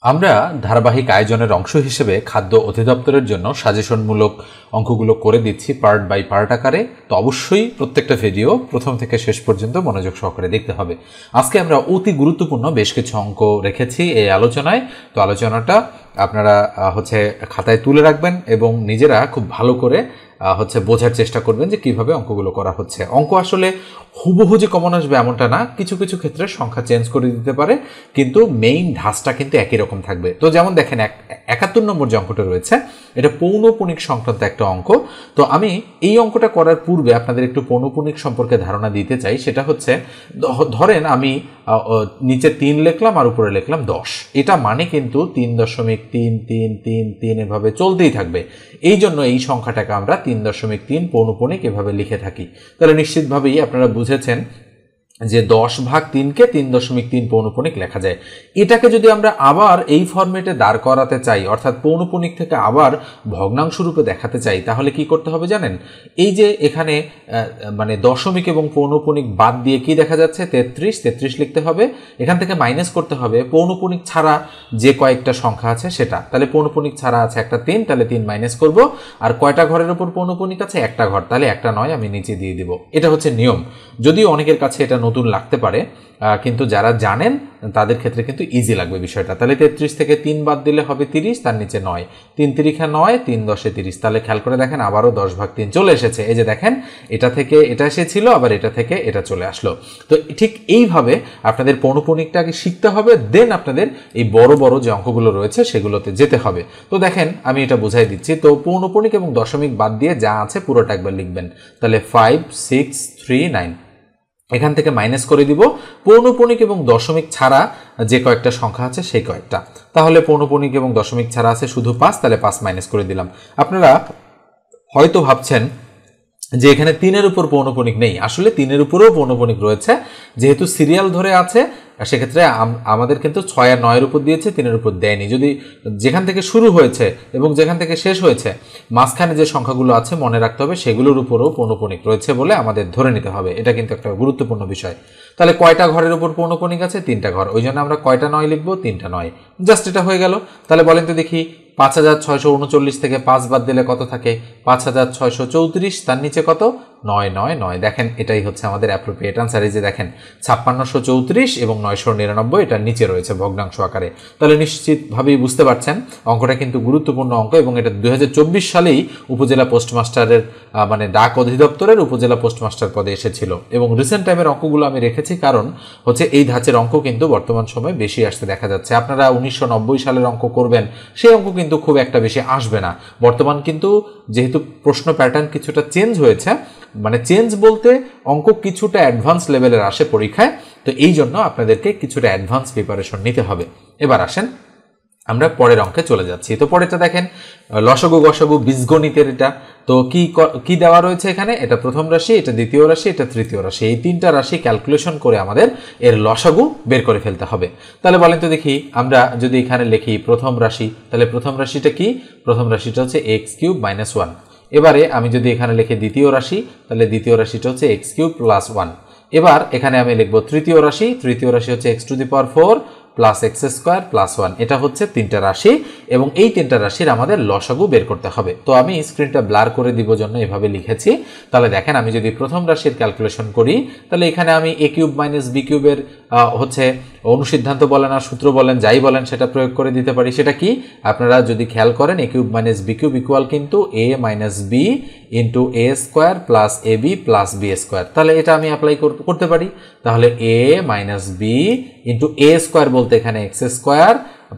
আমরা ধারাবাহিক আয়োজনের অংশ হিসেবে খাদ্য অধিদপ্তরের জন্য সাজেশনমূলক অঙ্কগুলো করে দিচ্ছি পার্ট বাই পার্ট আকারে। তো অবশ্যই প্রত্যেকটা ভিডিও প্রথম থেকে শেষ পর্যন্ত মনোযোগ সহকারে দেখতে হবে। আজকে আমরা অতি গুরুত্বপূর্ণ বেশ কিছু অঙ্ক রেখেছি এই আলোচনায়। তো আলোচনাটা আপনারা খাতায় তুলে রাখবেন এবং নিজেরা খুব ভালো করে বোঝার চেষ্টা করবেন যে কিভাবে অঙ্কগুলো করা হচ্ছে। অঙ্ক আসলে হুবহু যে কমন আসবে এমনটা না, কিছু কিছু ক্ষেত্রে সংখ্যা চেঞ্জ করে দিতে পারে, কিন্তু মেইন ধাঁচটা কিন্তু একই রকম থাকবে। তো যেমন দেখেন ৭১ নম্বর যে অঙ্কটা রয়েছে এটা পৌনঃপুনিক সংক্রান্ত একটা অঙ্ক। তো আমি এই অঙ্কটা করার পূর্বে আপনাদের একটু পৌনঃপুনিক সম্পর্কে ধারণা দিতে চাই। সেটা হচ্ছে, ধরেন আমি নিচে ৩ লিখলাম আর উপরে লিখলাম ১০। এটা মানে কিন্তু ৩.৩৩৩৩ এভাবে চলতেই থাকবে। এই জন্য এই সংখ্যাটাকে আমরা ৩.৩ পৌনঃপুনিক এভাবে লিখে থাকি। তাহলে নিশ্চিতভাবেই আপনারা বুঝেছেন যে ১০/৩কে ৩.৩ পৌনঃপুনিক লেখা যায়। এটাকে যদি আমরা আবার এই ফরম্যাটে দাঁড় করাতে চাই, অর্থাৎ পৌনঃপুনিক থেকে আবার ভগ্নাংশ রূপে দেখাতে চাই, তাহলে কি করতে হবে জানেন? এই যে এখানে দশমিক এবং পৌনঃপুনিক বাদ দিয়ে কি দেখা যাচ্ছে, ৩৩ লিখতে হবে। এখান থেকে মাইনাস করতে হবে পৌনঃপুনিক ছাড়া যে কয়েকটা সংখ্যা আছে সেটা। তাহলে পৌনঃপুনিক ছাড়া আছে একটা ৩, তাহলে ৩ মাইনাস করব। আর কয়টা ঘরের উপর পৌনঃপুনিক আছে? একটা ঘর, তাহলে একটা ৯ আমি নিচে দিয়ে দিব। এটা হচ্ছে নিয়ম। যদিও অনেকের কাছে এটা নতুন লাগতে পারে, কিন্তু যারা জানেন তাদের ক্ষেত্রে কিন্তু ইজি লাগবে বিষয়টা। তাহলে ৩৩ থেকে ৩ বাদ দিলে হবে ৩০, তার নিচে ৯, ৩ তিরিখা ৯, ৩ দশে ৩০। তাহলে খেয়াল করে দেখেন আবারও ১০/৩ চলে এসেছে। এই যে দেখেন, এটা থেকে এটা এসেছিল, আবার এটা থেকে এটা চলে আসলো। তো ঠিক এইভাবে আপনাদের পৌনঃপুনিকটাকে শিখতে হবে, দেন আপনাদের এই বড় বড় যে অঙ্কগুলো রয়েছে সেগুলোতে যেতে হবে। তো দেখেন আমি এটা বুঝাই দিচ্ছি। তো পৌনঃপুনিক এবং দশমিক বাদ দিয়ে যা আছে পুরোটা একবার লিখবেন। তাহলে ৫, ৬, ৩, ৯, এখান থেকে মাইনাস করে দিব পৌনঃপুনিক এবং দশমিক ছাড়া যে কয়েকটা সংখ্যা আছে সেই কয়েকটা। তাহলে পৌনঃপুনিক এবং দশমিক ছাড়া আছে শুধু ৫, তাহলে ৫ মাইনাস করে দিলাম। আপনারা হয়তো ভাবছেন যে এখানে ৩-এর উপর পৌনঃপুনিক নেই। আসলে ৩-এর উপরেও পৌনঃপুনিক রয়েছে, যেহেতু সিরিয়াল ধরে আছে সেক্ষেত্রে আমাদের কিন্তু ৬ আর ৯-এর উপর দিয়েছে, ৩-এর উপর দেয়নি। যদি যেখান থেকে শুরু হয়েছে এবং যেখান থেকে শেষ হয়েছে মাঝখানে যে সংখ্যাগুলো আছে মনে রাখতে হবে সেগুলোর উপরেও পৌনঃপুনিক রয়েছে বলে আমাদের ধরে নিতে হবে। এটা কিন্তু একটা গুরুত্বপূর্ণ বিষয়। তাহলে কয়টা ঘরের উপর পৌনঃপুনিক আছে? ৩টা ঘর। ওই জন্য আমরা কয়টা ৯ লিখবো? ৩টা ৯। জাস্ট এটা হয়ে গেল। তাহলে বলেন তো দেখি, ৫৬৩৯ থেকে ৫ বাদ দিলে কত থাকে? ৫৬৩৪। তার নিচে কত? ৯99। দেখেন এটাই হচ্ছে আমাদের অ্যাপ্রোপ্রিয়েট আনসার। এই যে দেখেন ৫৬৩৪ এবং ৯৯৯ এটার নিচে রয়েছে ভগ্নাংশ আকারে। তাহলে নিশ্চিতভাবেই বুঝতে পারছেন অঙ্কটা কিন্তু গুরুত্বপূর্ণ অঙ্ক, এবং এটা ২০২৪ সালেই উপজেলা পোস্টমাস্টারের ডাক অধিদপ্তরের উপজেলা পোস্টমাস্টার পদে এসেছিল। এবং রিসেন্ট টাইমের অঙ্কগুলো আমি রেখেছি কারণ হচ্ছে এই ধাঁচের অঙ্ক কিন্তু বর্তমান সময়ে বেশি আসতে দেখা যাচ্ছে। আপনারা ১৯৯০ সালের অঙ্ক করবেন, সেই অঙ্ক কিন্তু খুব একটা বেশি আসবে না। বর্তমান কিন্তু যেহেতু প্রশ্ন প্যাটার্ন কিছুটা চেঞ্জ হয়েছে, চেঞ্জ বলতে অঙ্ক কিছুটা অ্যাডভান্স লেভেলের আসে পরীক্ষায়, তো এই জন্য আপনাদেরকে কিছুটা অ্যাডভান্স প্রিপারেশন নিতে হবে। এবার আসেন আমরা পরের অঙ্কে চলে যাচ্ছি। তো পরেরটা দেখেন, লসাগু গসাগু বীজগণিতের এটা। তো কি দেওয়া রয়েছে এখানে? এটা প্রথম রাশি, এটা দ্বিতীয় রাশি, এটা তৃতীয় রাশি। এই ৩টা রাশি ক্যালকুলেশন করে আমাদের এর লসাগু বের করে ফেলতে হবে। তাহলে বলেন তো দেখি, আমরা যদি এখানে লিখি প্রথম রাশি, তাহলে প্রথম রাশিটা কি? প্রথম রাশিটা হচ্ছে x³ - 1। এবারে আমি যদি এখানে লিখি দ্বিতীয় রাশি, তাহলে দ্বিতীয় রাশিটা হচ্ছে x³ + 1। এবার এখানে আমি লিখবো তৃতীয় রাশি, তৃতীয় রাশি হচ্ছে x⁴ প্লাস x² + 1। এটা হচ্ছে 3টা রাশি, এবং এই 3টা রাশির আমাদের লসাগু বের করতে হবে। তো আমি স্ক্রিনটা ব্লার করে দিব জন্য এভাবে লিখেছি। তাহলে দেখেন আমি যদি প্রথম রাশির ক্যালকুলেশন করি, তাহলে এখানে আমি a³ - b³ এর অনুসিদ্ধান্ত বলেন আর সূত্র বলেন যাই বলেন সেটা প্রয়োগ করে দিতে পারি। সেটা কি? আপনারা যদি খেয়াল করেন a³ - b³ ইকুয়াল কিন্তু a - b into a² plus ab plus b²। তাহলে এটা আমি অ্যাপ্লাই করতে পারি। তাহলে a - b ইন্টু a² বলতে এখানে x²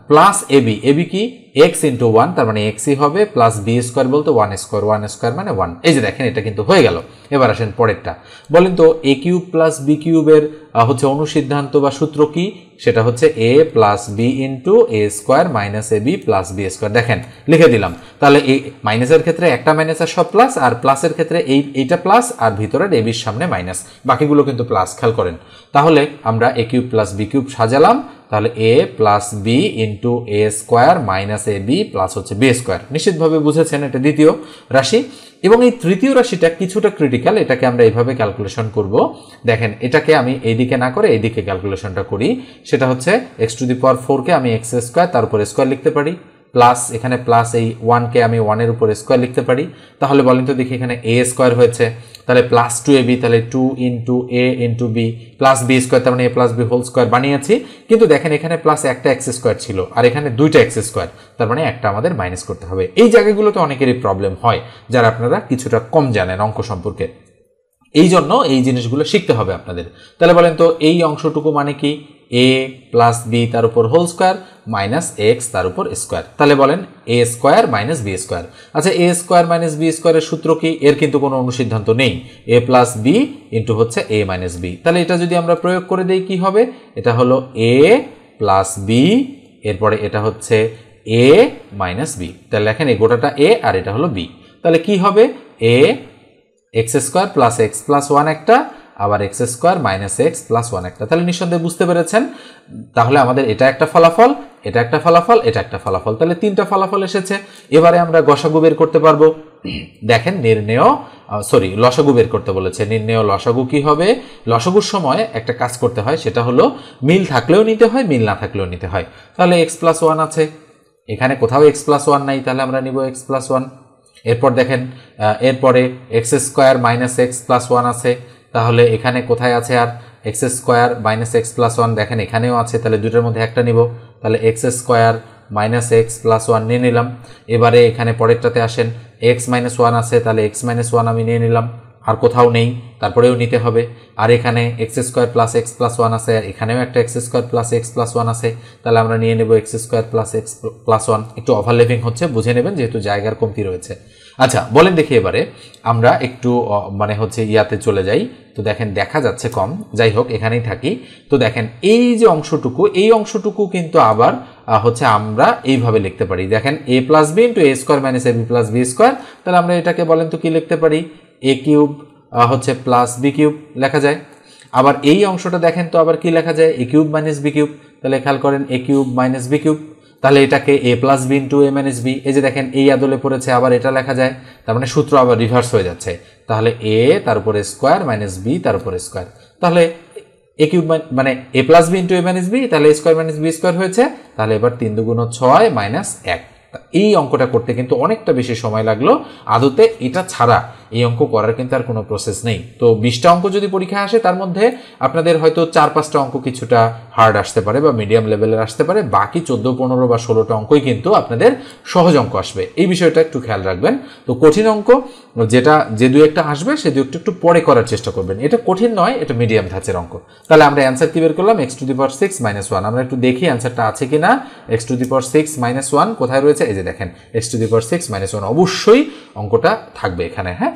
প্লাস ab কি? x ইন্টু 1, তার মানে x হবে, প্লাস b² বলতে 1² মানে 1। এই যে দেখেন এটা কিন্তু হয়ে গেল। এবার আসেন পরেরটা। বলেন তো a³ + b³ এর অনুসিদ্ধান্ত বা সূত্র কি? সেটা হচ্ছে a plus b into a² minus ab plus b²। দেখেন লিখে দিলাম। তাহলে এই মাইনাসের ক্ষেত্রে একটা মাইনাস আর সব প্লাস, আর প্লাসের ক্ষেত্রে এইটা প্লাস আর ভিতরের ab সামনে মাইনাস, বাকিগুলো কিন্তু প্লাস। খেয়াল করেন। তাহলে আমরা a³ + b³ সাজালাম, তাহলে a plus b into a square minus a b plus হচ্ছে বি স্কোয়ার। নিশ্চিতভাবে বুঝেছেন এটা দ্বিতীয় রাশি। এবং এই তৃতীয় রাশিটা কিছুটা ক্রিটিক্যাল, এটাকে আমরা এইভাবে ক্যালকুলেশন করব। দেখেন এটাকে আমি এইদিকে না করে এইদিকে ক্যালকুলেশনটা করি। সেটা হচ্ছে এক্স টু দি পাওয়ার 4 কে আমি এক্স স্কোয়ার তার উপর স্কোয়ার লিখতে পারি, প্লাস এখানে প্লাস এই 1 কে আমি 1 এর উপর স্কোয়ার লিখতে পারি। তাহলে বলেন তো দেখি এখানে a স্কোয়ার হয়েছে, তাহলে প্লাস 2ab, তাহলে 2 into a into b plus b square, তার মানে a plus b whole square বানিয়েছি। কিন্তু দেখেন এখানে প্লাস একটা এক্স স্কোয়ার ছিল আর এখানে দুইটা এক্স স্কোয়ার, তার মানে একটা আমাদের মাইনাস করতে হবে। এই জায়গাগুলোতে অনেকেরই প্রবলেম হয় যারা আপনারা কিছুটা কম জানেন অঙ্ক সম্পর্কে, এই জন্য এই জিনিসগুলো শিখতে হবে আপনাদের। তাহলে বলেন তো এই অংশটুকু মানে কি, a প্লাস বি তার উপর হোল স্কোয়ার মাইনাস এক্স তার উপর স্কোয়ার। তাহলে বলেন a square minus b square. আচ্ছা a স্কোয়ার মাইনাস বি স্কোয়ারের সূত্র কি? এর কিন্তু কোনো অনুসিদ্ধান্ত নেই, a প্লাস বি ইন্টু হচ্ছে a মাইনাস বি। তাহলে এটা যদি আমরা প্রয়োগ করে দেই কি হবে, এটা হলো a প্লাস বি, এরপরে এটা হচ্ছে a মাইনাস বি। তাহলে লেখেন এই গোটাটা a আর এটা হলো b। তাহলে কি হবে, a x square plus x plus 1 একটা, আবার x square minus x plus 1 একটা। তাহলে নিঃসন্দেহে বুঝতে পেরেছেন। তাহলে আমাদের এটা একটা ফলাফল, এটা একটা ফলাফল, এটা একটা ফলাফল, তাহলে তিনটা ফলাফল এসেছে। এবারে আমরা গসাগু বের করতে পারবো। দেখেন লসাগু বের করতে বলেছে। নির্ণেয় লসাগু কি হবে? লসাগুর সময় একটা কাজ করতে হয়, সেটা হলো মিল থাকলেও নিতে হয়, মিল না থাকলেও নিতে হয়। তাহলে এক্স প্লাস 1 আছে, এখানে কোথাও এক্স প্লাস 1 নাই, তাহলে আমরা নিব এক্স প্লাস 1। এরপর দেখেন এরপরে x square minus x plus 1 আছে, তাহলে এখানে কোথায় আছে আর x square minus x plus 1, দেখেন এখানেও আছে, তাহলে দুটোর মধ্যে একটা নিব। তাহলে x square minus x plus 1 নিয়ে নিলাম। এবারে এখানে পরেরটাতে আসেন, এক্স মাইনাস 1 আছে, তাহলে এক্স মাইনাস 1 আমি নিয়ে নিলাম, আর কোথাও নেই, তারপরেও নিতে হবে। আর এখানে x square plus x plus 1 আছে, আর এখানেও একটা x square plus x plus 1 আছে, তাহলে আমরা নিয়ে নেব x square plus x plus 1। একটু ওভারল্যাপিং হচ্ছে, বুঝে নেবেন যেহেতু জায়গার কমতি রয়েছে। আচ্ছা বলেন দেখি এবারে আমরা একটু ইয়াতে চলে যাই। তো দেখেন দেখা যাচ্ছে কম, যাই হোক এখানেই থাকি। তো দেখেন এই যে অংশটুকু, এই অংশটুকু কিন্তু আবার আমরা এইভাবে লিখতে পারি। দেখেন a plus b into a square minus a b plus b square. তাহলে আমরা এটাকে বলেন তো কি লিখতে পারি, a cube plus b cube লেখা যায়। আবার এই অংশটা দেখেন তো আবার কি লেখা যায়, a cube minus b cube. তাহলে খেয়াল করেন a cube minus b cube. তাহলে এটাকে a plus b into a minus b, এই যে দেখেন এই আদলে পড়েছে, আবার এটা লেখা যায়। তার মানে সূত্র আবার রিভার্স হয়ে যাচ্ছে। তাহলে a তার উপরে স্কোয়ার মাইনাস বি তার উপরে স্কোয়ার, তাহলে এ কিউব মানে a plus b into a minus b, তাহলে স্কোয়ার মাইনাস বি স্কোয়ার হয়েছে। তাহলে এবার 3 দুগুণ 6 মাইনাস 1। এই অঙ্কটা করতে কিন্তু অনেকটা বেশি সময় লাগলো। আদতে এটা ছাড়া এই অঙ্ক করার কিন্তু আর কোনো প্রসেস নেই। তো 20টা অঙ্ক যদি পরীক্ষায় আসে, তার মধ্যে আপনাদের হয়তো 4-5টা অঙ্ক কিছুটা হার্ড আসতে পারে বা মিডিয়াম লেভেলের আসতে পারে, বাকি 14, 15 বা 16টা অঙ্কই কিন্তু আপনাদের সহজ অঙ্ক আসবে। এই বিষয়টা একটু খেয়াল রাখবেন। তো কঠিন অঙ্ক যে দু একটা আসবে, সে দু একটু পরে করার চেষ্টা করবেন। এটা কঠিন নয়, এটা মিডিয়াম ধাঁচের অঙ্ক। তাহলে আমরা অ্যান্সার কি বের করলাম, x two the power 6 minus 1। আমরা একটু দেখি অ্যান্সারটা আছে কিনা। X two the power 6 minus 1 কোথায় রয়েছে, এই যে দেখেন x two the power 6 minus 1, অবশ্যই অঙ্কটা থাকবে এখানে, হ্যাঁ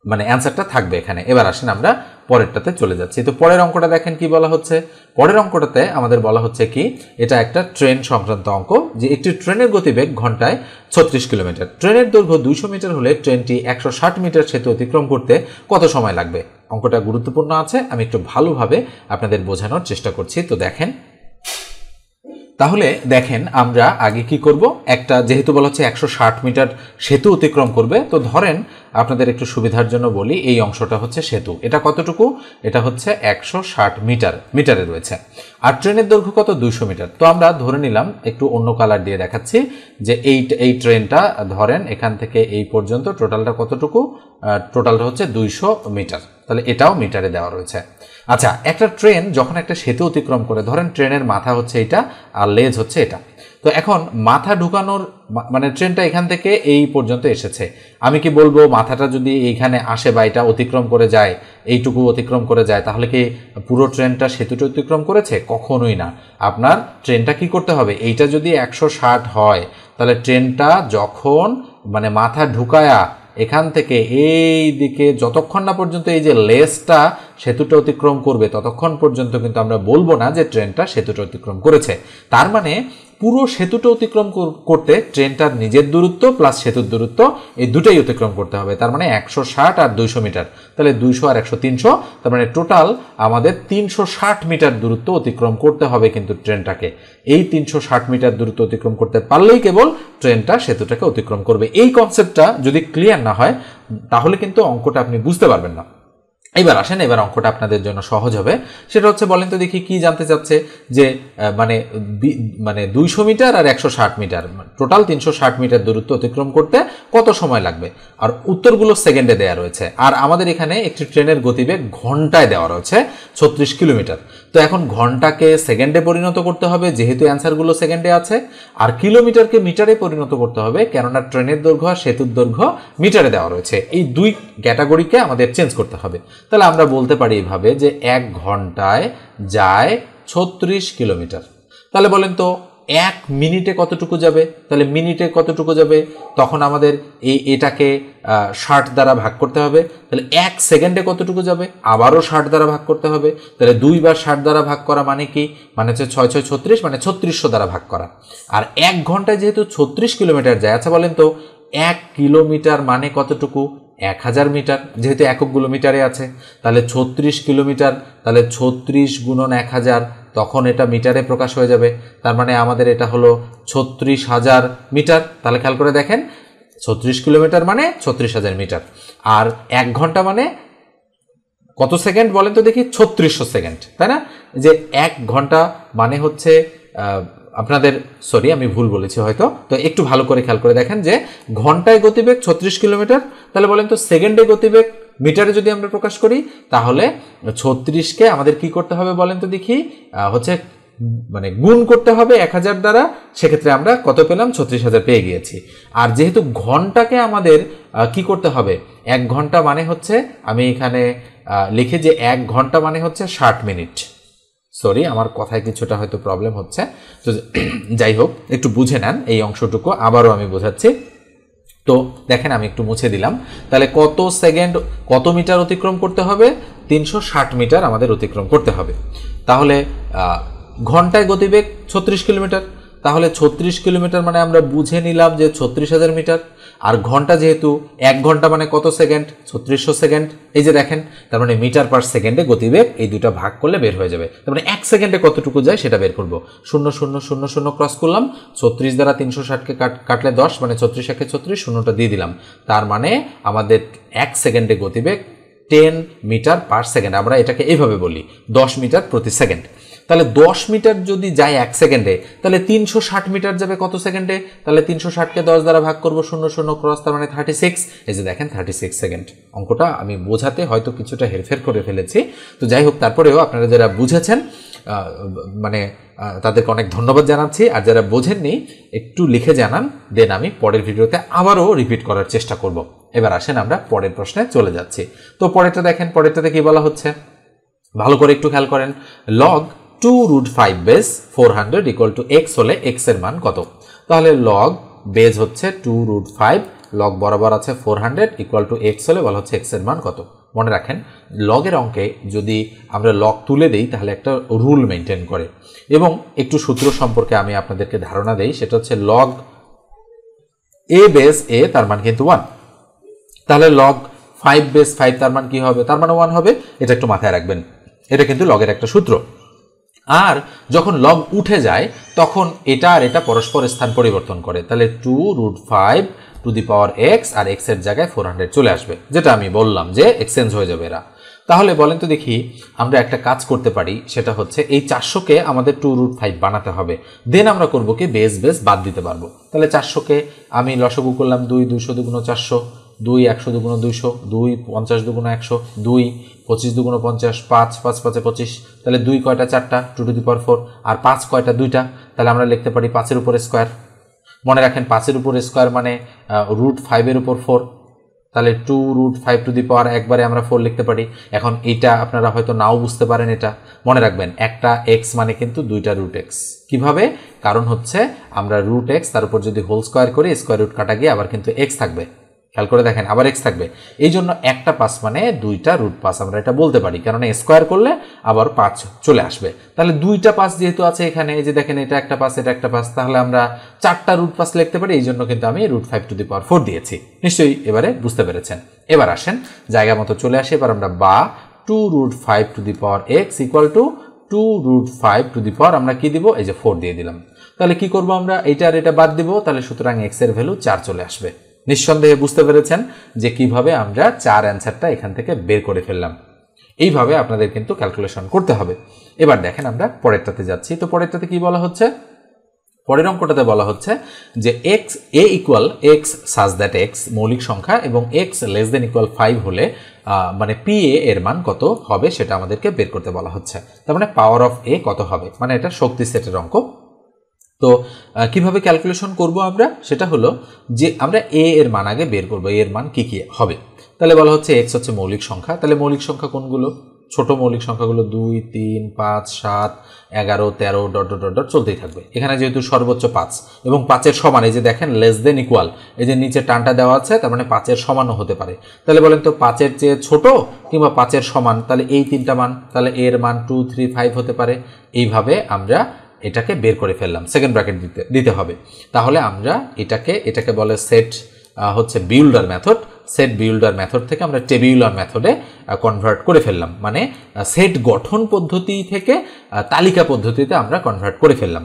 মানে অ্যান্সারটা থাকবে এখানে। এবার আসেন আমরা পরেরটাতে চলে যাচ্ছি। তো পরের অঙ্কটা দেখেন কি বলা হচ্ছে। পরের অঙ্কটাতে আমাদের বলা হচ্ছে কি, এটা একটা ট্রেন সংক্রান্ত অঙ্ক, যে একটি ট্রেনের গতিবেগ ঘন্টায় 36 কিলোমিটার, ট্রেনের দৈর্ঘ্য 200 মিটার হলে ট্রেনটি 160 মিটার সেতু অতিক্রম করতে কত সময় লাগবে। অঙ্কটা গুরুত্বপূর্ণ আছে, আমি একটু ভালোভাবে আপনাদের বোঝানোর চেষ্টা করছি। তো দেখেন, তাহলে দেখেন আমরা আগে কি করব, একটা যেহেতু বলা হচ্ছে 160 মিটার সেতু অতিক্রম করবে, তো ধরেন আপনাদের একটু সুবিধার জন্য বলি, এই অংশটা হচ্ছে সেতু, এটা কতটুকু, এটা হচ্ছে 160 মিটারে রয়েছে, আর ট্রেনের দৈর্ঘ্য কত, 200 মিটার। তো আমরা ধরে নিলাম, একটু অন্য কালার দিয়ে দেখাচ্ছি, যে এই ট্রেনটা ধরেন এখান থেকে এই পর্যন্ত টোটালটা কতটুকু, টোটালটা হচ্ছে 200 মিটার। তাহলে এটাও মিটারে দেওয়া রয়েছে। আচ্ছা, একটা ট্রেন যখন একটা সেতু অতিক্রম করে, ধরেন ট্রেনের মাথা হচ্ছে এটা আর লেজ হচ্ছে এটা, তো এখন মাথা ঢুকানোর মানে ট্রেনটা এখান থেকে এই পর্যন্ত এসেছে, আমি কি বলবো মাথাটা যদি এইখানে আসে বা এটা অতিক্রম করে যায়, এইটুকু অতিক্রম করে যায়, তাহলে কি পুরো ট্রেনটা সেতুটা অতিক্রম করেছে? কখনোই না। আপনার ট্রেনটা কি করতে হবে, এইটা যদি 160 হয়, তাহলে ট্রেনটা যখন মানে মাথা ঢুকায়া এখান থেকে এই দিকে যতক্ষণ না পর্যন্ত এই যে লেজটা সেতুটা অতিক্রম করবে ততক্ষণ পর্যন্ত কিন্তু আমরা বলবো না যে ট্রেনটা সেতুটা অতিক্রম করেছে। তার মানে পুরো সেতুটা অতিক্রম করতে ট্রেনটার নিজের দূরত্ব প্লাস সেতুর দূরত্ব এই দুটাই অতিক্রম করতে হবে। তার মানে 160 আর 200 মিটার, তাহলে 200 আর 100 300, তার মানে টোটাল আমাদের 360 মিটার দূরত্ব অতিক্রম করতে হবে কিন্তু ট্রেনটাকে। এই 360 মিটার দূরত্ব অতিক্রম করতে পারলেই কেবল ট্রেনটা সেতুটাকে অতিক্রম করবে। এই কনসেপ্টটা যদি ক্লিয়ার না হয় তাহলে কিন্তু অঙ্কটা আপনি বুঝতে পারবেন না। এবার আসেন, এবার অঙ্কটা আপনাদের জন্য সহজ হবে। সেটা হচ্ছে, বলেন তো দেখি কি জানতে চাচ্ছে যে মানে 200 মিটার আর 160 মিটার, টোটাল 360 মিটার দূরত্ব অতিক্রম করতে কত সময় লাগবে। আর উত্তরগুলো সেকেন্ডে দেওয়া রয়েছে, আর আমাদের এখানে একটি ট্রেনের গতিবেগ ঘন্টায় দেওয়া রয়েছে 36 কিলোমিটার। তো এখন ঘন্টাকে সেকেন্ডে পরিণত করতে হবে যেহেতু অ্যান্সারগুলো সেকেন্ডে আছে, আর কিলোমিটারকে মিটারে পরিণত করতে হবে কেননা ট্রেনের দৈর্ঘ্য সেতুর দৈর্ঘ্য মিটারে দেওয়া রয়েছে। এই দুই ক্যাটাগরিকে আমাদের চেঞ্জ করতে হবে। তাহলে আমরা বলতে পারি এইভাবে যে 1 ঘন্টায় যায় 36 কিলোমিটার। তাহলে বলেন তো 1 মিনিটে কতটুকু যাবে, তাহলে মিনিটে কতটুকু যাবে, তখন আমাদের এটাকে 60 দ্বারা ভাগ করতে হবে। তাহলে 1 সেকেন্ডে কতটুকু যাবে, আবারও 60 দ্বারা ভাগ করতে হবে। তাহলে 2 বার 60 দ্বারা ভাগ করা মানে কি, মানে হচ্ছে 6 6 36, মানে 3600 দ্বারা ভাগ করা। আর 1 ঘন্টায় যেহেতু 36 কিলোমিটার যায়, আচ্ছা বলেন তো 1 কিলোমিটার মানে কতটুকু, 1000 মিটার, যেহেতু এককগুলো মিটারে আছে। তাহলে 36 কিলোমিটার, তাহলে 36 গুণন 1000, তখন এটা মিটারে প্রকাশ হয়ে যাবে। তার মানে আমাদের এটা হলো 36,000 মিটার। তাহলে খেয়াল করে দেখেন, 36 কিলোমিটার মানে 36,000 মিটার। আর 1 ঘন্টা মানে কত সেকেন্ড বলেন তো দেখি, 3600 সেকেন্ড, তাই না? যে 1 ঘন্টা মানে হচ্ছে আপনাদের, সরি আমি ভুল বলেছি হয়তো, তো একটু ভালো করে খেয়াল করে দেখেন যে ঘন্টায় গতিবেগ 36 কিলোমিটার, তাহলে বলেন তো সেকেন্ডে গতিবেগ মিটারে যদি আমরা প্রকাশ করি তাহলে 36কে আমাদের কি করতে হবে বলেন তো দেখি, হচ্ছে মানে গুণ করতে হবে 1000 দ্বারা, সেক্ষেত্রে আমরা কত পেলাম, 36,000 পেয়ে গিয়েছি। আর যেহেতু ঘন্টাকে আমাদের কি করতে হবে, 1 ঘন্টা মানে হচ্ছে, আমি এখানে লিখি যে 1 ঘন্টা মানে হচ্ছে 60 মিনিট। সরি, আমার কথায় কিছুটা হয়তো প্রবলেম হচ্ছে, তো যাই হোক একটু বুঝে নেন এই অংশটুকু, আবারও আমি বোঝাচ্ছি। তো দেখেন আমি একটু মুছে দিলাম। তাহলে কত সেকেন্ড কত মিটার অতিক্রম করতে হবে, 360 মিটার আমাদের অতিক্রম করতে হবে। তাহলে ঘন্টায় গতিবেগ 36 কিলোমিটার, তাহলে 36 কিলোমিটার মানে আমরা বুঝে নিলাম যে 36,000 মিটার। আর ঘন্টা যেহেতু 1 ঘন্টা মানে কত সেকেন্ড, 3600 সেকেন্ড। এই যে দেখেন, তার মানে মিটার পার সেকেন্ডে গতিবেগ, এই দুটো ভাগ করলে বের হয়ে যাবে। তার মানে 1 সেকেন্ডে কতটুকু যায় সেটা বের করবো। 0 0 0 0 ক্রস করলাম, 36 দ্বারা 360কে কাটলে 10, মানে 36 একে 36, শূন্যটা দিয়ে দিলাম। তার মানে আমাদের 1 সেকেন্ডে গতিবেগ 10 মিটার পার সেকেন্ড। আমরা এটাকে এইভাবে বলি 10 মিটার প্রতি সেকেন্ড। তাহলে 10 মিটার যদি যায় 1 সেকেন্ডে, তাহলে 360 মিটার যাবে কত সেকেন্ডে, তাহলে 360কে 10 দ্বারা ভাগ করবো, 0 0 ক্রস, তার মানে 36। এই যে দেখেন 36 সেকেন্ড। অঙ্কটা আমি বোঝাতে হয়তো কিছুটা হেরফের করে ফেলেছি, তো যাই হোক তারপরেও আপনারা যারা বুঝেছেন মানে তাদেরকে অনেক ধন্যবাদ জানাচ্ছি। আর যারা বোঝেননি একটু লিখে জানান, দেন আমি পরের ভিডিওতে আবারও রিপিট করার চেষ্টা করব। এবার আসেন আমরা পরের প্রশ্নে চলে যাচ্ছি। তো পরেরটা দেখেন, পরেরটাতে কি বলা হচ্ছে ভালো করে একটু খেয়াল করেন। Log 2√5 base 400 equal to x হলে x এর মান কত। তাহলে লগ বেজ হচ্ছে 2√5, লগ বরাবর আছে 400 ইকুয়াল টু x হলে বলা হচ্ছে x এর মান কত। মনে রাখেন লগের অঙ্কে যদি আমরা লগ তুলে দেই তাহলে একটা রুল মেনটেন করে, এবং একটু সূত্র সম্পর্কে আমি আপনাদেরকে ধারণা দেই। সেটা হচ্ছে লগ a বেস a, তার মান কিন্তু 1। তাহলে লগ 5 বেস 5, তার মান কি হবে, তার মানে 1 হবে। এটা একটু মাথায় রাখবেন, এটা কিন্তু লগের একটা সূত্র। আর যখন লগ উঠে যায় তখন এটা আর এটা পরস্পর স্থান পরিবর্তন করে। তাহলে 2√5 টু দি পাওয়ার x, আর x এর জায়গায় 400 চলে আসবে, যেটা আমি বললাম যে এক্সচেঞ্জ হয়ে যাবে এরা। তাহলে বলেন তো দেখি আমরা একটা কাজ করতে পারি, সেটা হচ্ছে এই 400কে আমাদের 2√5 বানাতে হবে। দেন আমরা করবো কি, বেস বেস বাদ দিতে পারবো। তাহলে 400কে আমি লসাগু করলাম 2, 200 দুগুণ 400, 2 100 দুগুণ 200, 2 50 দুগুণ 100, 2 25 দুগুণ 50, 5 5 5 25। তাহলে 2 কয়টা, 4টা, 2 টু দি পাওয়ার 4। আর 5 কয়টা, 2টা। তাহলে আমরা লিখতে পারি 5 এর উপর স্কোয়ার। মনে রাখেন 5 এর উপর স্কোয়ার মানে √5 এর উপর 4। তাহলে 2√5 টু দি পাওয়ার একবারে আমরা 4 লিখতে পারি। এখন এটা আপনারা হয়তো নাও বুঝতে পারেন, এটা মনে রাখবেন একটা x মানে কিন্তু 2টা √x। কিভাবে, কারণ হচ্ছে আমরা √x তার উপর যদি হোল স্কোয়ার করি, স্কোয়ার রুট কাটা গিয়ে আবার কিন্তু x থাকবে। খেয়াল করে দেখেন আবার এক্স থাকবে, এই জন্য একটা পাস মানে দুইটা রুট পাস আমরা এটা বলতে পারি, কারণ স্কোয়ার করলে আবার 5 চলে আসবে। তাহলে দুইটা পাস যেহেতু আছে এখানে, এই যে দেখেন এটা একটা পাস এটা একটা পাস, তাহলে আমরা 4টা রুট পাস লিখতে পারি, এই জন্য কিন্তু আমি √5⁴ দিয়েছি। নিশ্চয়ই এবারে বুঝতে পেরেছেন। এবার আসেন জায়গা মতো চলে আসে, এবার আমরা বা 2√5⁴x = 2√5 আমরা কি দিব, এই যে 4 দিয়ে দিলাম। তাহলে কি করব আমরা, এটা আর এটা বাদ দিব, তাহলে সুতরাং x এর ভ্যালু 4 চলে আসবে। নিঃসন্দেহে বুঝতে পেরেছেন যে কিভাবে আমরা 4 অ্যান্সারটা এখান থেকে বের করে ফেললাম। এইভাবে আপনাদের কিন্তু ক্যালকুলেশন করতে হবে। এবার দেখেন আমরা পরেরটাতে যাচ্ছি। তো পরেরটাতে কি বলা হচ্ছে, পরের অঙ্কটাতে বলা হচ্ছে যে a = x such that x মৌলিক সংখ্যা এবং x <= 5 হলে মানে pa এর মান কত হবে সেটা আমাদেরকে বের করতে বলা হচ্ছে। তার মানে পাওয়ার অফ a কত হবে, মানে এটা শক্তি সেটের অঙ্ক। তো কিভাবে ক্যালকুলেশন করব আমরা, সেটা হলো যে আমরা a এর মান আগে বের করব, a এর মান কি কি হবে। তাহলে বলা হচ্ছে x হচ্ছে মৌলিক সংখ্যা, তাহলে মৌলিক সংখ্যা কোনগুলো, ছোট মৌলিক সংখ্যাগুলো 2 3 5 7 11 13 ডট ডট ডট চলতেই থাকবে। এখানে যেহেতু সর্বোচ্চ 5 এবং 5-এর সমান, এই যে দেখেন <= এই যে নিচে টানটা দেওয়া আছে, তার মানে 5-এর সমানও হতে পারে। তাহলে বলেন তো 5-এর চেয়ে ছোট কিংবা 5-এর সমান, তাহলে এই তিনটা মান, তাহলে এর মান 2 3 5 হতে পারে। এইভাবে আমরা এটাকে বের করে ফেললাম, সেকেন্ড ব্র্যাকেট দিতে হবে। তাহলে আমরা এটাকে বলে সেট হচ্ছে builder method, set builder method থেকে আমরা টেবিউলার মেথডে কনভার্ট করে ফেললাম, মানে সেট গঠন পদ্ধতি থেকে তালিকা পদ্ধতিতে আমরা কনভার্ট করে ফেললাম।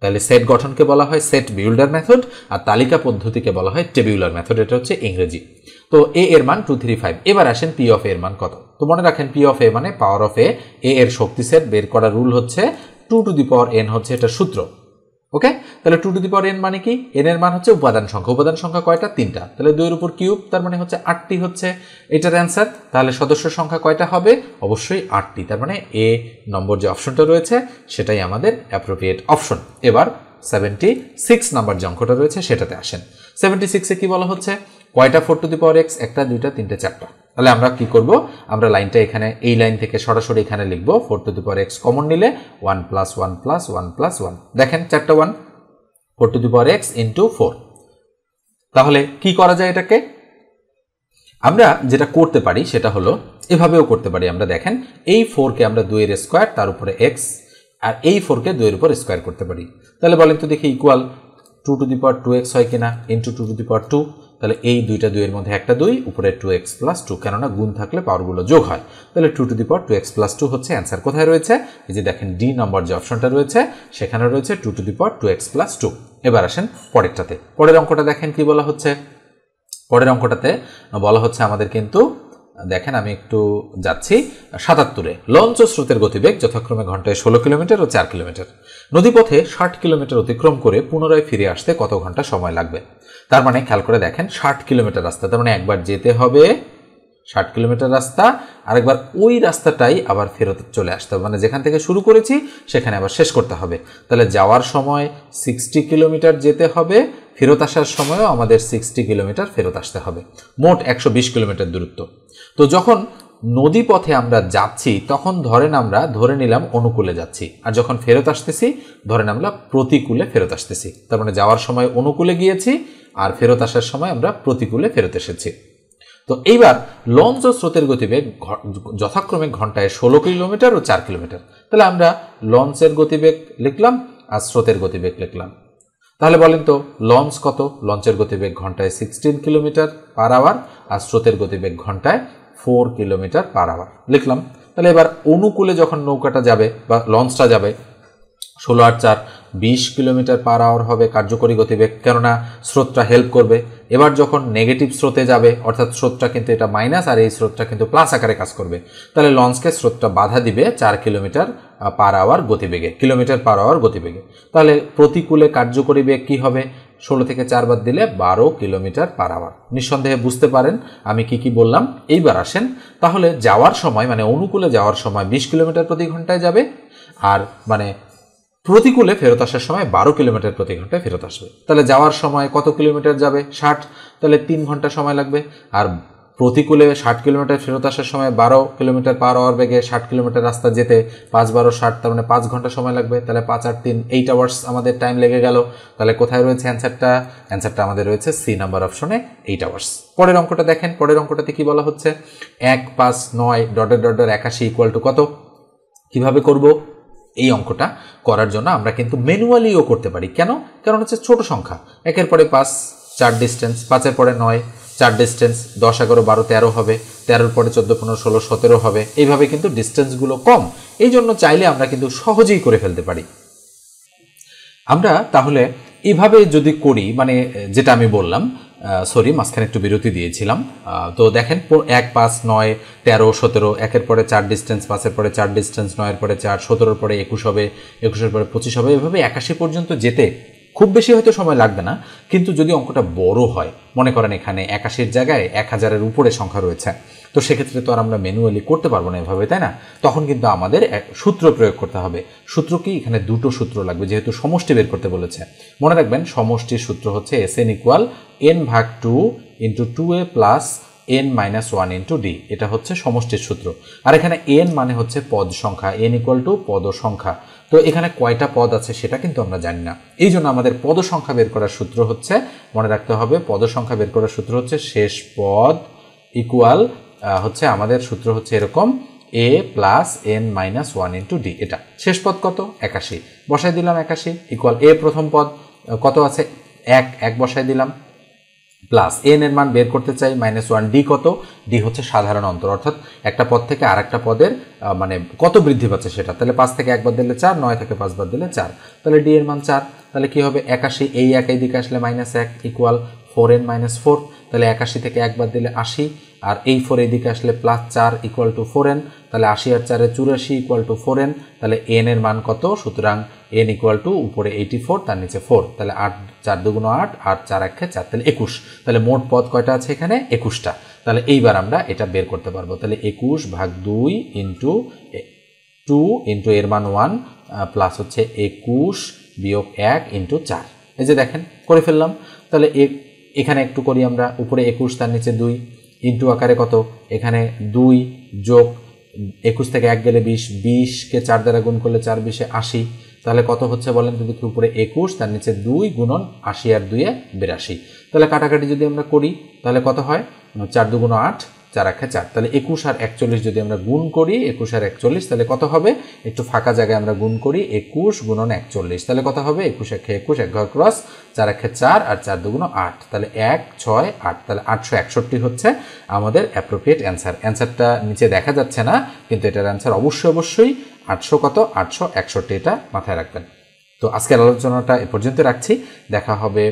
তাহলে সেট গঠনকে বলা হয় সেট বিল্ডার মেথড, আর তালিকা পদ্ধতিকে বলা হয় টেবিউলার মেথড, এটা হচ্ছে ইংরেজি। তো a এর মান 2 3 5। এবার আসেন p অফ a এর মান কত। তো মনে রাখেন p অফ a মানে পাওয়ার অফ a, এর শক্তি সেট বের করার রুল হচ্ছে 2n হচ্ছে এটা সূত্র। ওকে, তাহলে 2n মানে কি, n এর মান হচ্ছে উপাদান সংখ্যা, উপাদান সংখ্যা কয়টা, 3টা, তাহলে 2 এর উপর কিউব, তার মানে হচ্ছে 8টি হচ্ছে এটার অ্যান্সার। তাহলে সদস্য সংখ্যা কয়টা হবে, অবশ্যই 8টি, তার মানে a নম্বর যে অপশনটা রয়েছে সেটাই আমাদের অ্যাপ্রোপ্রিয়েট অপশন। এবার 76 নাম্বার যে অঙ্কটা রয়েছে সেটাতে আসেন। 76-এ কি বলা হচ্ছে, কয়টা 4⁴x, একটা দুইটা তিনটে চারটা। তাহলে আমরা কি করব, আমরা লাইনটা এখানে এই লাইন থেকে সরাসরি এখানে লিখব, 4⁴x কমন নিলে 1 + 1 + 1 + 1, দেখেন চারটা 1, 4⁴x × 4। তাহলে কি করা যায়, এটাকে আমরা যেটা করতে পারি সেটা হলো এভাবেও করতে পারি আমরা। দেখেন এই 4কে আমরা 2 এর স্কোয়ার, তার উপরে x, আর এই 4কে 2 এর উপর স্কোয়ার করতে পারি। তাহলে বলেন তো দেখি ইকুয়াল 2⁴x হয় কিনা, ইন্টু 2⁴, তাহলে এই দুইটা 2 এর মধ্যে একটা 2, উপরে 2x + 2, কেননা গুণ থাকলে পাওয়ারগুলো যোগ হয়। তাহলে 2⁴2x + 2 হচ্ছে অ্যান্সার। কোথায় রয়েছে, এই যে দেখেন ডি নম্বর যে অপশনটা রয়েছে সেখানে রয়েছে 2⁴2x + 2। এবার আসেন পরেরটাতে, পরের অঙ্কটা দেখেন কি বলা হচ্ছে। পরের অঙ্কটাতে বলা হচ্ছে আমাদের কিন্তু দেখেন আমি একটু যাচ্ছি 77-এ, লঞ্চ ও স্রোতের গতিবেগ যথাক্রমে ঘন্টায় 16 কিলোমিটার ও 4 কিলোমিটার, নদীপথে 60 কিলোমিটার অতিক্রম করে পুনরায় ফিরে আসতে কত ঘন্টা সময় লাগবে। তার মানে খেয়াল করে দেখেন 60 কিলোমিটার রাস্তা, তার মানে একবার যেতে হবে 60 কিলোমিটার রাস্তা, আরেকবার ওই রাস্তাটাই আবার ফেরত চলে আসতে হবে, মানে যেখান থেকে শুরু করেছি সেখানে আবার শেষ করতে হবে। তাহলে যাওয়ার সময় 60 কিলোমিটার যেতে হবে, ফেরত আসার সময়ও আমাদের 60 কিলোমিটার ফেরত আসতে হবে, মোট 120 কিলোমিটার দূরত্ব। তো যখন নদী পথে আমরা যাচ্ছি তখন ধরে নিলাম অনুকূলে যাচ্ছি, আর যখন ফেরত আসতেছি ধরেন আমরা প্রতিকূলে ফেরত আসতেছি। তার মানে যাওয়ার সময় অনুকূলে গিয়েছি আর ফেরত আসার সময় আমরা প্রতিকূলে ফেরত এসেছি। তো এইবার লঞ্চ ও স্রোতের গতিবেগ যথাক্রমে ঘন্টায় 16 কিলোমিটার ও 4 কিলোমিটার। তাহলে আমরা লঞ্চের গতিবেগ লিখলাম আর স্রোতের গতিবেগ লিখলাম। তাহলে বলেন তো লঞ্চ কত, লঞ্চের গতিবেগ ঘন্টায় 16 কিলোমিটার/আওয়ার আর স্রোতের গতিবেগ ঘন্টায় 4 কিলোমিটার/আওয়ার লিখলাম। তাহলে এবার অনুকূলে যখন নৌকাটা যাবে বা লঞ্চটা যাবে 16 আর 4 20 কিলোমিটার/আওয়ার হবে কার্যকরী গতিবেগ, কেননা স্রোতটা হেল্প করবে। এবার যখন নেগেটিভ স্রোতে যাবে, অর্থাৎ স্রোতটা কিন্তু এটা মাইনাস আর এই স্রোতটা কিন্তু প্লাস আকারে কাজ করবে, তাহলে লঞ্চকে স্রোতটা বাধা দিবে 4 কিলোমিটার/আওয়ার গতিবেগে, কিলোমিটার/আওয়ার গতিবেগে। তাহলে প্রতিকূলে কার্যকরী বেগ কি হবে, 16 থেকে 4 বাদ দিলে 12 কিলোমিটার/আওয়ার। নিঃসন্দেহে বুঝতে পারেন আমি কি বললাম। এইবার আসেন তাহলে যাওয়ার সময়, মানে অনুকূলে যাওয়ার সময় 20 কিলোমিটার প্রতি ঘন্টায় যাবে, আর মানে প্রতিকূলে ফেরত আসার সময় 12 কিলোমিটার প্রতি ঘন্টায় ফেরত আসবে। তাহলে যাওয়ার সময় কত কিলোমিটার যাবে, 60, তাহলে 3 ঘন্টা সময় লাগবে, আর প্রতিকূলে 60 কিলোমিটার ফেরত আসার সময় 12 কিলোমিটার পার আওয়ার বেগে 60 কিলোমিটার রাস্তা যেতে 5 12 60, তার মানে 5 ঘন্টা সময় লাগবে। তাহলে 5 আর 3 8 আওয়ার্স আমাদের টাইম লেগে গেল। তাহলে কোথায় রয়েছে অ্যান্সারটা? অ্যান্সারটা আমাদের রয়েছে সি নাম্বার অপশনে 8 আওয়ার্স। পরের অঙ্কটা দেখেন, পরের অঙ্কটাতে কি বলা হচ্ছে? 1 5 9 ডটের 81 ইকুয়াল টু কত? কিভাবে করব? এই অঙ্কটা করার জন্য আমরা কিন্তু ম্যানুয়ালিও করতে পারি। কেন? কারণ হচ্ছে ছোট সংখ্যা, 1 পরে 5 4 ডিস্টেন্স, 5 পরে 9 4 ডিস্টেন্স, 10 11 12 13 হবে, 13 পরে 14 15 16 17 হবে। এইভাবে কিন্তু ডিস্টেন্সগুলো কম, এই জন্য চাইলে আমরা কিন্তু সহজেই করে ফেলতে পারি। আমরা তাহলে এইভাবে যদি করি, মানে যেটা আমি বললাম, সরি মাঝখানে একটু বিরতি দিয়েছিলাম। তো দেখেন 1 5 9 13 17, 1 পরে 4 ডিস্টেন্স, 5 পরে 4 ডিস্টেন্স, 9 পরে 4, 17 পরে 21 হবে, 21 পরে 25 হবে। এভাবে 81 পর্যন্ত যেতে খুব বেশি হয়তো সময় লাগবে না, কিন্তু যদি অঙ্কটা বড় হয়, মনে করেন এখানে 81-র জায়গায় 1000-এর উপরে সংখ্যা রয়েছে, তো সেক্ষেত্রে তো আর আমরা ম্যানুয়ালি করতে পারবো না এভাবে, তাই না? তখন কিন্তু আমাদের সূত্র প্রয়োগ করতে হবে। সূত্র কি? এখানে দুটো সূত্র লাগবে, যেহেতু সমষ্টি বের করতে বলেছে। মনে রাখবেন সমষ্টির সূত্র হচ্ছে Sn equal n/2 × 2a plus n-1 × d। এটা হচ্ছে সমষ্টির সূত্র। আর এখানে n মানে হচ্ছে পদ সংখ্যা, n ইকুয়াল টু পদ সংখ্যা। তো এখানে কয়টা পদ আছে সেটা কিন্তু আমরা জানি না, এই জন্য আমাদের পদ সংখ্যা বের করার সূত্র হচ্ছে, মনে রাখতে হবে, পদ সংখ্যা বের করার সূত্র হচ্ছে শেষ পদ ইকুয়াল হচ্ছে আমাদের সূত্র হচ্ছে এরকম a প্লাস n-1 × d। এটা শেষ পদ কত? 81, বসাই দিলাম 81 ইকুয়াল a প্রথম পদ কত আছে? 1 বসাই দিলাম, প্লাস n এর মান বের করতে চাই -1, d কত? d হচ্ছে সাধারণ অন্তর, অর্থাৎ একটা পদ থেকে আর একটা পদের মানে কত বৃদ্ধি পাচ্ছে সেটা। তাহলে 5 থেকে 1 বাদ দিলে 4, 9 থেকে 5 বাদ দিলে 4, তাহলে d এর মান 4। তাহলে কি হবে? 81, এই 1 এই দিকে আসলে -1 ইকুয়াল 4n-4, তাহলে 81 থেকে 1 বাদ দিলে 80, আর এই 4 এই দিকে আসলে +4 ইকুয়াল টু 4n, তাহলে 80 আর 4 84 ইকুয়াল টু 4n। তাহলে n এর মান কত? সুতরাং n ইকুয়াল টু উপরে 84, তার নিচে 4, তাহলে 8 4 2 8, 8 4 1 4, তাহলে 21। তাহলে মোট পদ কয়টা আছে এখানে? 21টা। তাহলে এইবার আমরা এটা বের করতে পারবো। তাহলে 21/2 ইন্টু 2 ইন্টু এর মান 1 প্লাস হচ্ছে 21 বিয়োগ 1 ইন্টু 4। এই যে দেখেন করে ফেললাম। তাহলে এখানে একটু করি আমরা, উপরে 21 তার নিচে 2 ইন্টু আকারে কত? এখানে 2 যোগ 21 থেকে 1 গেলে 20, 20কে 4 দ্বারা গুণ করলে 4 20 80, তাহলে কত হচ্ছে বলেন তো দেখি? উপরে 21 তার নিচে 2 গুণন 80 আর 2 82। তাহলে কাটাকাটি যদি আমরা করি তাহলে কত হয়? 4 2 8, 4 1 4, তাহলে 21 আর 41 যদি আমরা গুণ করি, 21 আর 41, তাহলে কত হবে? একটু ফাঁকা জায়গায় আমরা গুণ করি, 21 গুণন 41, তাহলে কত হবে? 21 1 21, 1 ঘর ক্রস, 4 1 4 আর 4 2 8, তাহলে 1 6 8, তাহলে 861 হচ্ছে আমাদের অ্যাপ্রোপ্রিয়েট অ্যান্সার। অ্যান্সারটা নিচে দেখা যাচ্ছে না, কিন্তু এটার অ্যান্সার অবশ্যই 800 কত? 861, এটা মাথায় রাখবেন। তো আজকের আলোচনাটা এ পর্যন্ত রাখছি, দেখা হবে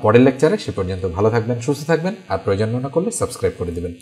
পরের লেকচারে। সে পর্যন্ত ভালো থাকবেন, সুস্থ থাকবেন, আর প্রয়োজন মনে করলে সাবস্ক্রাইব করে দেবেন।